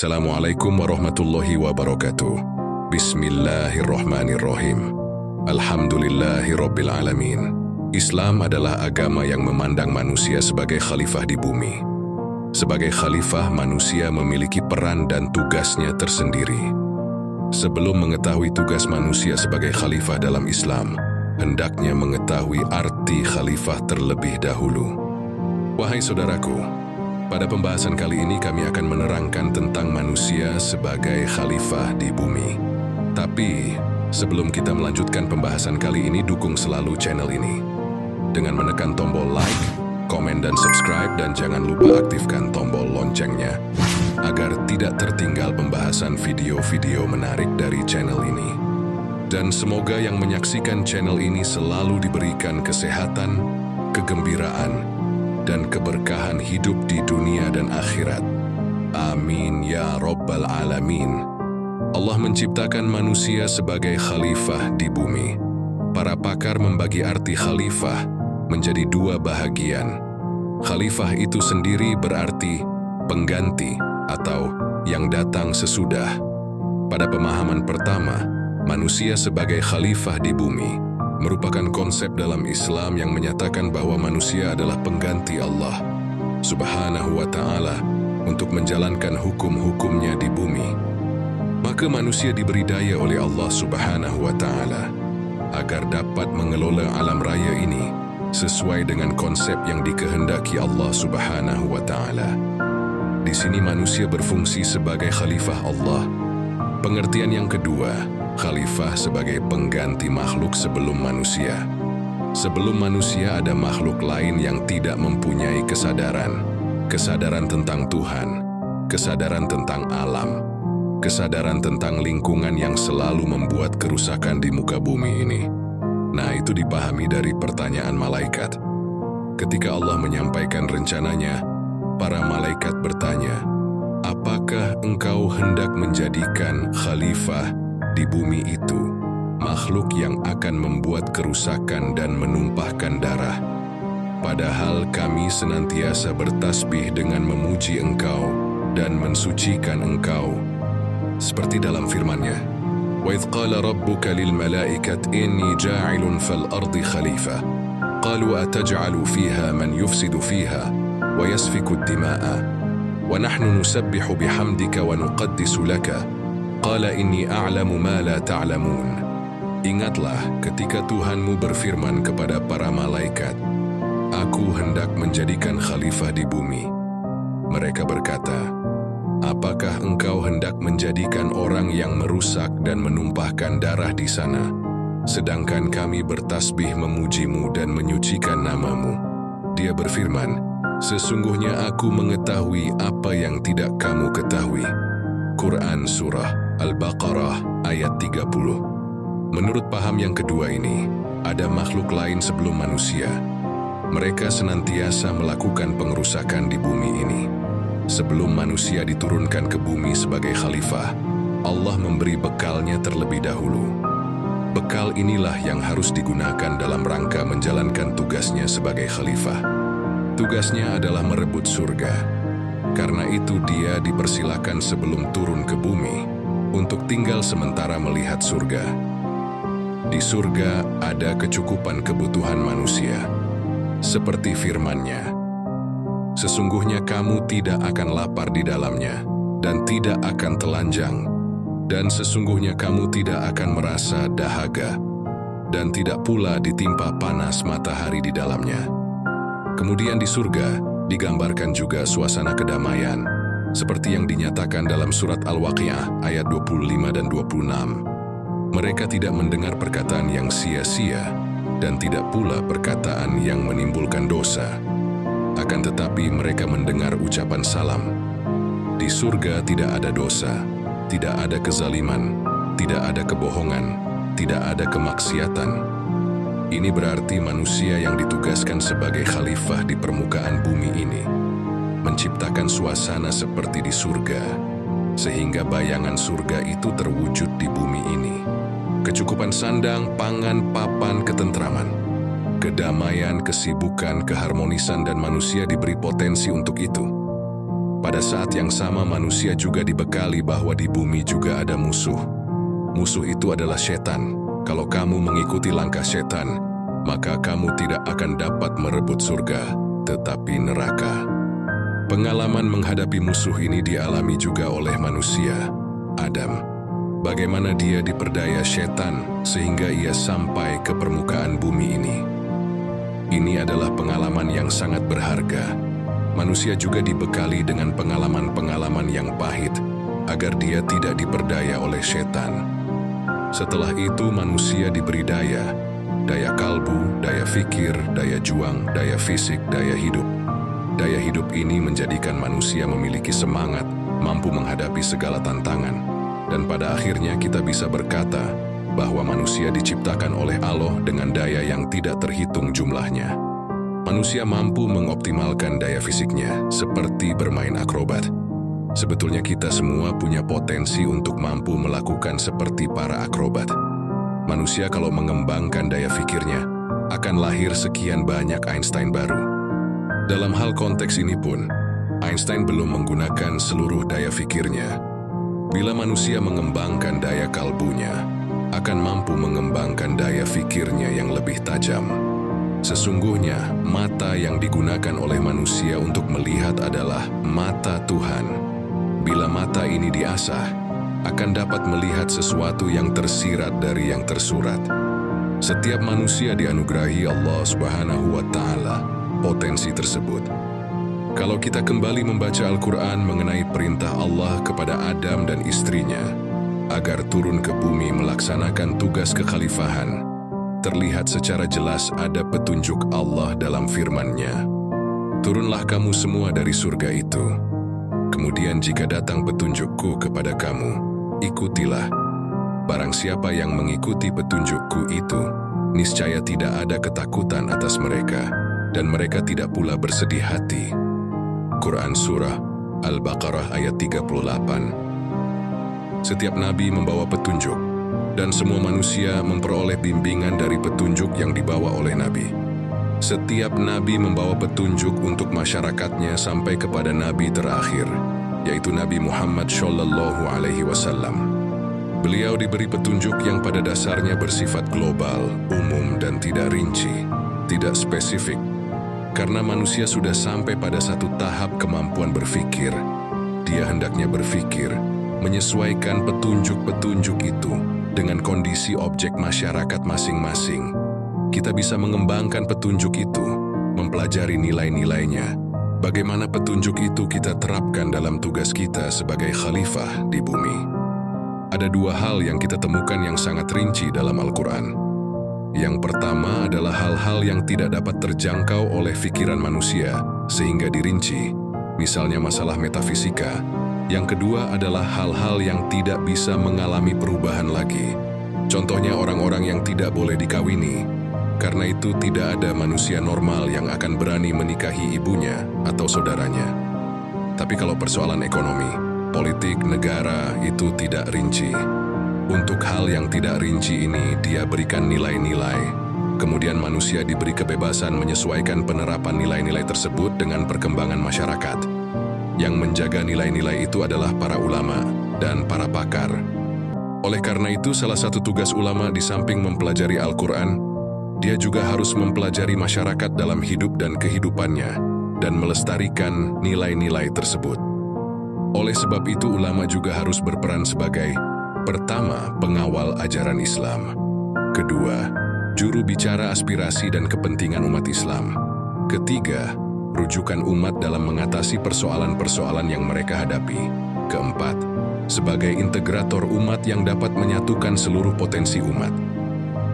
Assalamualaikum warahmatullahi wabarakatuh. Bismillahirrahmanirrahim. Alhamdulillahirabbil alamin. Islam adalah agama yang memandang manusia sebagai khalifah di bumi. Sebagai khalifah, manusia memiliki peran dan tugasnya tersendiri. Sebelum mengetahui tugas manusia sebagai khalifah dalam Islam, hendaknya mengetahui arti khalifah terlebih dahulu. Wahai saudaraku, pada pembahasan kali ini kami akan menerangkan tentang manusia sebagai khalifah di bumi. Tapi, sebelum kita melanjutkan pembahasan kali ini, dukung selalu channel ini dengan menekan tombol like, komen, dan subscribe, dan jangan lupa aktifkan tombol loncengnya agar tidak tertinggal pembahasan video-video menarik dari channel ini. Dan semoga yang menyaksikan channel ini selalu diberikan kesehatan, kegembiraan, dan keberkahan hidup di dunia dan akhirat. Amin ya Rabbal Alamin. Allah menciptakan manusia sebagai khalifah di bumi. Para pakar membagi arti khalifah menjadi dua bahagian. Khalifah itu sendiri berarti pengganti atau yang datang sesudah. Pada pemahaman pertama, manusia sebagai khalifah di bumi merupakan konsep dalam Islam yang menyatakan bahwa manusia adalah pengganti Allah Subhanahu wa Ta'ala untuk menjalankan hukum-hukumnya di bumi. Maka manusia diberi daya oleh Allah Subhanahu wa Ta'ala agar dapat mengelola alam raya ini sesuai dengan konsep yang dikehendaki Allah Subhanahu wa Ta'ala. Di sini manusia berfungsi sebagai khalifah Allah. Pengertian yang kedua, khalifah sebagai pengganti makhluk sebelum manusia. Sebelum manusia ada makhluk lain yang tidak mempunyai kesadaran tentang Tuhan, kesadaran tentang alam, kesadaran tentang lingkungan yang selalu membuat kerusakan di muka bumi ini. Nah, itu dipahami dari pertanyaan malaikat. Ketika Allah menyampaikan rencananya, para malaikat bertanya, "Apakah engkau hendak menjadikan khalifah di bumi itu makhluk yang akan membuat kerusakan dan menumpahkan darah? Padahal kami senantiasa bertasbih dengan memuji Engkau dan mensucikan Engkau." Seperti dalam firman-Nya, "Wa idh qala rabbuka lil malaikati inni ja'ilun fil ardi khalifah qalu ataj'alu fiha man yufsidu fiha wa yasfiku ad-dima'a wa nahnu nusabbihu bihamdika wa nuqaddisu laka Qala inni a'lamu ma la ta'lamun." Ingatlah ketika Tuhanmu berfirman kepada para malaikat, "Aku hendak menjadikan khalifah di bumi." Mereka berkata, "Apakah engkau hendak menjadikan orang yang merusak dan menumpahkan darah di sana, sedangkan kami bertasbih memujimu dan menyucikan namamu?" Dia berfirman, "Sesungguhnya aku mengetahui apa yang tidak kamu ketahui." Quran Surah Al-Baqarah ayat 30. Menurut paham yang kedua ini, ada makhluk lain sebelum manusia. Mereka senantiasa melakukan pengerusakan di bumi ini. Sebelum manusia diturunkan ke bumi sebagai khalifah, Allah memberi bekalnya terlebih dahulu. Bekal inilah yang harus digunakan dalam rangka menjalankan tugasnya sebagai khalifah. Tugasnya adalah merebut surga. Karena itu dia dipersilakan sebelum turun ke bumi untuk tinggal sementara melihat surga. Di surga ada kecukupan kebutuhan manusia. Seperti firman-Nya, "Sesungguhnya kamu tidak akan lapar di dalamnya dan tidak akan telanjang, dan sesungguhnya kamu tidak akan merasa dahaga dan tidak pula ditimpa panas matahari di dalamnya." Kemudian di surga digambarkan juga suasana kedamaian, seperti yang dinyatakan dalam surat Al-Waqi'ah ayat 25 dan 26. Mereka tidak mendengar perkataan yang sia-sia dan tidak pula perkataan yang menimbulkan dosa. Akan tetapi mereka mendengar ucapan salam. Di surga tidak ada dosa, tidak ada kezaliman, tidak ada kebohongan, tidak ada kemaksiatan. Ini berarti manusia yang ditugaskan sebagai khalifah di permukaan bumi ini menciptakan suasana seperti di surga, sehingga bayangan surga itu terwujud di bumi ini. Kecukupan sandang, pangan, papan, ketentraman, kedamaian, kesibukan, keharmonisan, dan manusia diberi potensi untuk itu. pada saat yang sama manusia juga dibekali bahwa di bumi juga ada musuh. Musuh itu adalah setan. Kalau kamu mengikuti langkah setan, maka kamu tidak akan dapat merebut surga, tetapi neraka. Pengalaman menghadapi musuh ini dialami juga oleh manusia, Adam. Bagaimana dia diperdaya setan sehingga ia sampai ke permukaan bumi ini. Ini adalah pengalaman yang sangat berharga. Manusia juga dibekali dengan pengalaman-pengalaman yang pahit agar dia tidak diperdaya oleh setan. Setelah itu manusia diberi daya kalbu, daya fikir, daya juang, daya fisik, daya hidup. Daya hidup ini menjadikan manusia memiliki semangat, mampu menghadapi segala tantangan. Dan pada akhirnya kita bisa berkata bahwa manusia diciptakan oleh Allah dengan daya yang tidak terhitung jumlahnya. Manusia mampu mengoptimalkan daya fisiknya seperti bermain akrobat. Sebetulnya kita semua punya potensi untuk mampu melakukan seperti para akrobat. Manusia kalau mengembangkan daya fikirnya, akan lahir sekian banyak Einstein baru. Dalam hal konteks ini pun, Einstein belum menggunakan seluruh daya fikirnya. Bila manusia mengembangkan daya kalbunya, akan mampu mengembangkan daya fikirnya yang lebih tajam. Sesungguhnya, mata yang digunakan oleh manusia untuk melihat adalah mata Tuhan. Bila mata ini diasah, akan dapat melihat sesuatu yang tersirat dari yang tersurat. Setiap manusia dianugerahi Allah Subhanahu wa Ta'ala potensi tersebut. Kalau kita kembali membaca Al-Quran mengenai perintah Allah kepada Adam dan istrinya agar turun ke bumi melaksanakan tugas kekhalifahan, terlihat secara jelas ada petunjuk Allah dalam firman-Nya. Turunlah kamu semua dari surga itu. Kemudian jika datang petunjukku kepada kamu, ikutilah. Barang siapa yang mengikuti petunjukku itu, niscaya tidak ada ketakutan atas mereka, dan mereka tidak pula bersedih hati. Quran Surah Al-Baqarah ayat 38. Setiap nabi membawa petunjuk, dan semua manusia memperoleh bimbingan dari petunjuk yang dibawa oleh nabi. Setiap nabi membawa petunjuk untuk masyarakatnya sampai kepada nabi terakhir, yaitu Nabi Muhammad Shallallahu Alaihi Wasallam. Beliau diberi petunjuk yang pada dasarnya bersifat global, umum, dan tidak rinci, tidak spesifik. Karena manusia sudah sampai pada satu tahap kemampuan berpikir, dia hendaknya berpikir, menyesuaikan petunjuk-petunjuk itu dengan kondisi objek masyarakat masing-masing. Kita bisa mengembangkan petunjuk itu, mempelajari nilai-nilainya. Bagaimana petunjuk itu kita terapkan dalam tugas kita sebagai khalifah di bumi. Ada dua hal yang kita temukan yang sangat rinci dalam Al-Quran. Yang pertama adalah hal-hal yang tidak dapat terjangkau oleh pikiran manusia, sehingga dirinci, misalnya masalah metafisika. Yang kedua adalah hal-hal yang tidak bisa mengalami perubahan lagi. Contohnya orang-orang yang tidak boleh dikawini. Karena itu tidak ada manusia normal yang akan berani menikahi ibunya atau saudaranya. Tapi kalau persoalan ekonomi, politik, negara itu tidak rinci. Untuk hal yang tidak rinci ini dia berikan nilai-nilai. Kemudian manusia diberi kebebasan menyesuaikan penerapan nilai-nilai tersebut dengan perkembangan masyarakat. Yang menjaga nilai-nilai itu adalah para ulama dan para pakar. Oleh karena itu salah satu tugas ulama di samping mempelajari Al-Quran, dia juga harus mempelajari masyarakat dalam hidup dan kehidupannya dan melestarikan nilai-nilai tersebut. Oleh sebab itu ulama juga harus berperan sebagai pertama, pengawal ajaran Islam. Kedua, juru bicara aspirasi dan kepentingan umat Islam. Ketiga, rujukan umat dalam mengatasi persoalan-persoalan yang mereka hadapi. Keempat, sebagai integrator umat yang dapat menyatukan seluruh potensi umat.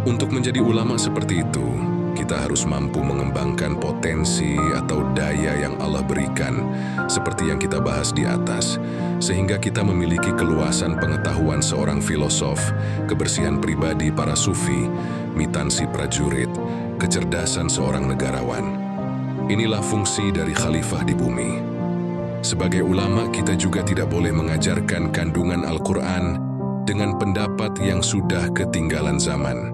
Untuk menjadi ulama seperti itu, kita harus mampu mengembangkan potensi atau daya yang Allah berikan, seperti yang kita bahas di atas, sehingga kita memiliki keluasan pengetahuan seorang filosof, kebersihan pribadi para sufi, mitansi prajurit, kecerdasan seorang negarawan. Inilah fungsi dari khalifah di bumi. Sebagai ulama, kita juga tidak boleh mengajarkan kandungan Al-Quran dengan pendapat yang sudah ketinggalan zaman.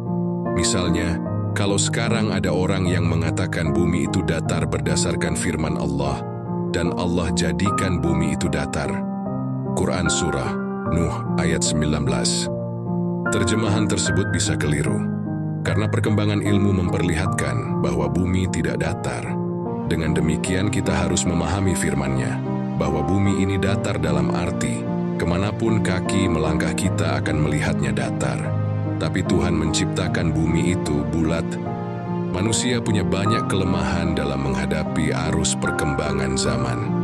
Misalnya, kalau sekarang ada orang yang mengatakan bumi itu datar berdasarkan firman Allah, dan Allah jadikan bumi itu datar. Quran Surah Nuh ayat 19. Terjemahan tersebut bisa keliru, karena perkembangan ilmu memperlihatkan bahwa bumi tidak datar. Dengan demikian kita harus memahami firman-Nya, bahwa bumi ini datar dalam arti, kemanapun kaki melangkah kita akan melihatnya datar. Tapi Tuhan menciptakan bumi itu bulat. Manusia punya banyak kelemahan dalam menghadapi arus perkembangan zaman.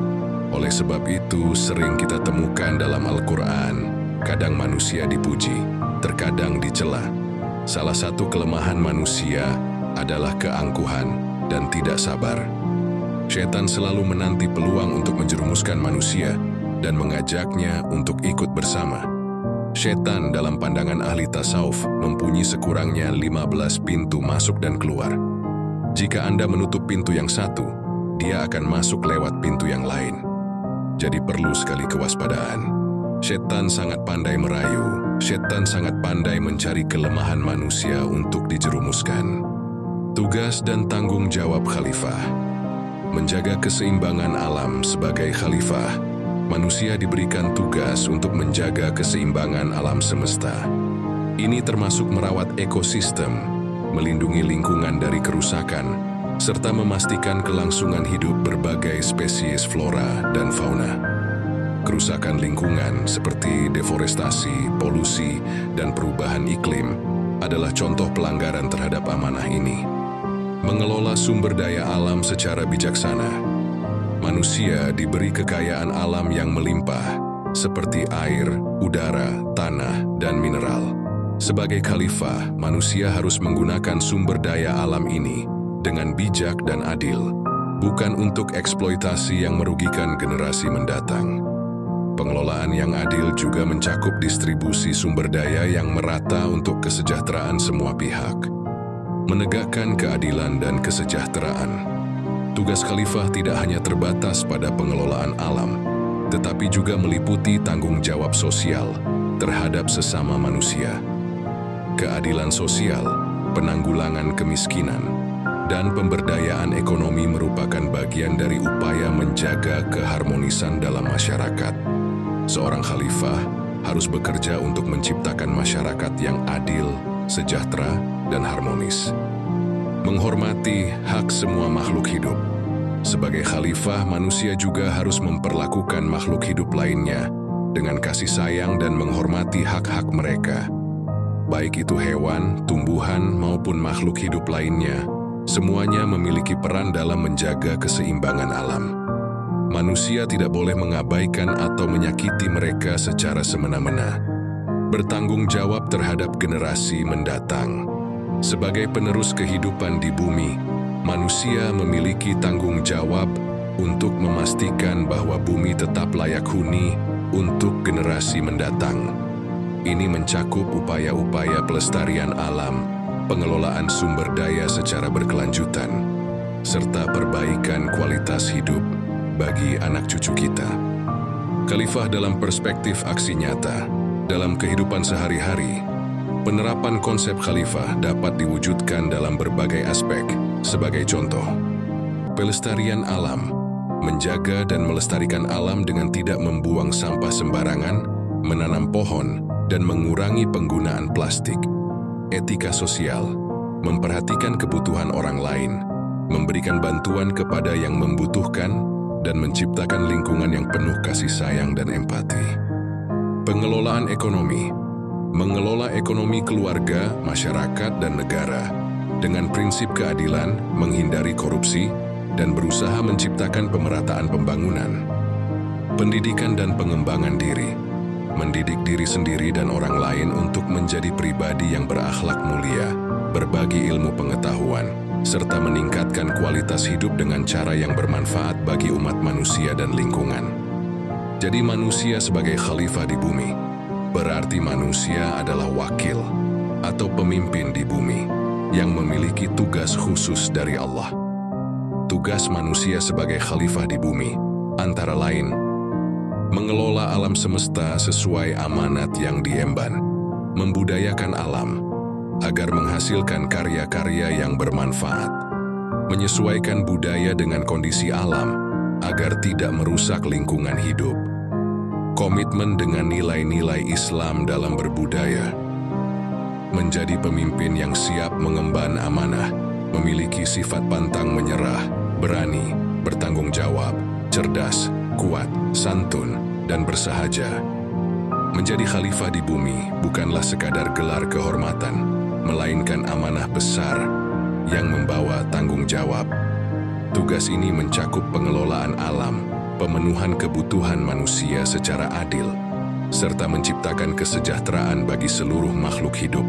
Oleh sebab itu, sering kita temukan dalam Al-Quran, kadang manusia dipuji, terkadang dicela. Salah satu kelemahan manusia adalah keangkuhan dan tidak sabar. Setan selalu menanti peluang untuk menjerumuskan manusia dan mengajaknya untuk ikut bersama. Setan dalam pandangan ahli tasawuf mempunyai sekurangnya 15 pintu masuk dan keluar. Jika Anda menutup pintu yang satu, dia akan masuk lewat pintu yang lain. Jadi perlu sekali kewaspadaan. Setan sangat pandai merayu, setan sangat pandai mencari kelemahan manusia untuk dijerumuskan. Tugas dan tanggung jawab khalifah. Menjaga keseimbangan alam. Sebagai khalifah, manusia diberikan tugas untuk menjaga keseimbangan alam semesta. Ini termasuk merawat ekosistem, melindungi lingkungan dari kerusakan, serta memastikan kelangsungan hidup berbagai spesies flora dan fauna. Kerusakan lingkungan seperti deforestasi, polusi, dan perubahan iklim adalah contoh pelanggaran terhadap amanah ini. Mengelola sumber daya alam secara bijaksana. Manusia diberi kekayaan alam yang melimpah, seperti air, udara, tanah, dan mineral. Sebagai khalifah, manusia harus menggunakan sumber daya alam ini dengan bijak dan adil, bukan untuk eksploitasi yang merugikan generasi mendatang. Pengelolaan yang adil juga mencakup distribusi sumber daya yang merata untuk kesejahteraan semua pihak. Menegakkan keadilan dan kesejahteraan. Tugas khalifah tidak hanya terbatas pada pengelolaan alam, tetapi juga meliputi tanggung jawab sosial terhadap sesama manusia. Keadilan sosial, penanggulangan kemiskinan, dan pemberdayaan ekonomi merupakan bagian dari upaya menjaga keharmonisan dalam masyarakat. Seorang khalifah harus bekerja untuk menciptakan masyarakat yang adil, sejahtera, dan harmonis. Menghormati hak semua makhluk hidup. Sebagai khalifah, manusia juga harus memperlakukan makhluk hidup lainnya dengan kasih sayang dan menghormati hak-hak mereka. Baik itu hewan, tumbuhan, maupun makhluk hidup lainnya, semuanya memiliki peran dalam menjaga keseimbangan alam. Manusia tidak boleh mengabaikan atau menyakiti mereka secara semena-mena. Bertanggung jawab terhadap generasi mendatang. Sebagai penerus kehidupan di bumi, manusia memiliki tanggung jawab untuk memastikan bahwa bumi tetap layak huni untuk generasi mendatang. Ini mencakup upaya-upaya pelestarian alam, pengelolaan sumber daya secara berkelanjutan, serta perbaikan kualitas hidup bagi anak cucu kita. Khalifah dalam perspektif aksi nyata, dalam kehidupan sehari-hari, penerapan konsep khalifah dapat diwujudkan dalam berbagai aspek. Sebagai contoh, pelestarian alam, menjaga dan melestarikan alam dengan tidak membuang sampah sembarangan, menanam pohon, dan mengurangi penggunaan plastik. Etika sosial, memperhatikan kebutuhan orang lain, memberikan bantuan kepada yang membutuhkan, dan menciptakan lingkungan yang penuh kasih sayang dan empati. Pengelolaan ekonomi, mengelola ekonomi keluarga, masyarakat, dan negara dengan prinsip keadilan, menghindari korupsi, dan berusaha menciptakan pemerataan pembangunan. Pendidikan dan pengembangan diri, mendidik diri sendiri dan orang lain untuk menjadi pribadi yang berakhlak mulia, berbagi ilmu pengetahuan, serta meningkatkan kualitas hidup dengan cara yang bermanfaat bagi umat manusia dan lingkungan. Jadi manusia sebagai khalifah di bumi, berarti manusia adalah wakil atau pemimpin di bumi yang memiliki tugas khusus dari Allah. Tugas manusia sebagai khalifah di bumi, antara lain, mengelola alam semesta sesuai amanat yang diemban, membudayakan alam, agar menghasilkan karya-karya yang bermanfaat, menyesuaikan budaya dengan kondisi alam, agar tidak merusak lingkungan hidup. Komitmen dengan nilai-nilai Islam dalam berbudaya. Menjadi pemimpin yang siap mengemban amanah, memiliki sifat pantang menyerah, berani, bertanggung jawab, cerdas, kuat, santun, dan bersahaja. Menjadi khalifah di bumi bukanlah sekadar gelar kehormatan, melainkan amanah besar yang membawa tanggung jawab. Tugas ini mencakup pengelolaan alam, pemenuhan kebutuhan manusia secara adil, serta menciptakan kesejahteraan bagi seluruh makhluk hidup.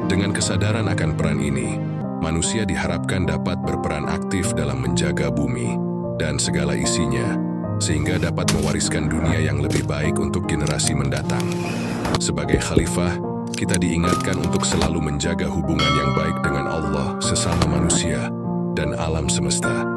Dengan kesadaran akan peran ini, manusia diharapkan dapat berperan aktif dalam menjaga bumi dan segala isinya, sehingga dapat mewariskan dunia yang lebih baik untuk generasi mendatang. Sebagai khalifah, kita diingatkan untuk selalu menjaga hubungan yang baik dengan Allah, sesama manusia, dan alam semesta.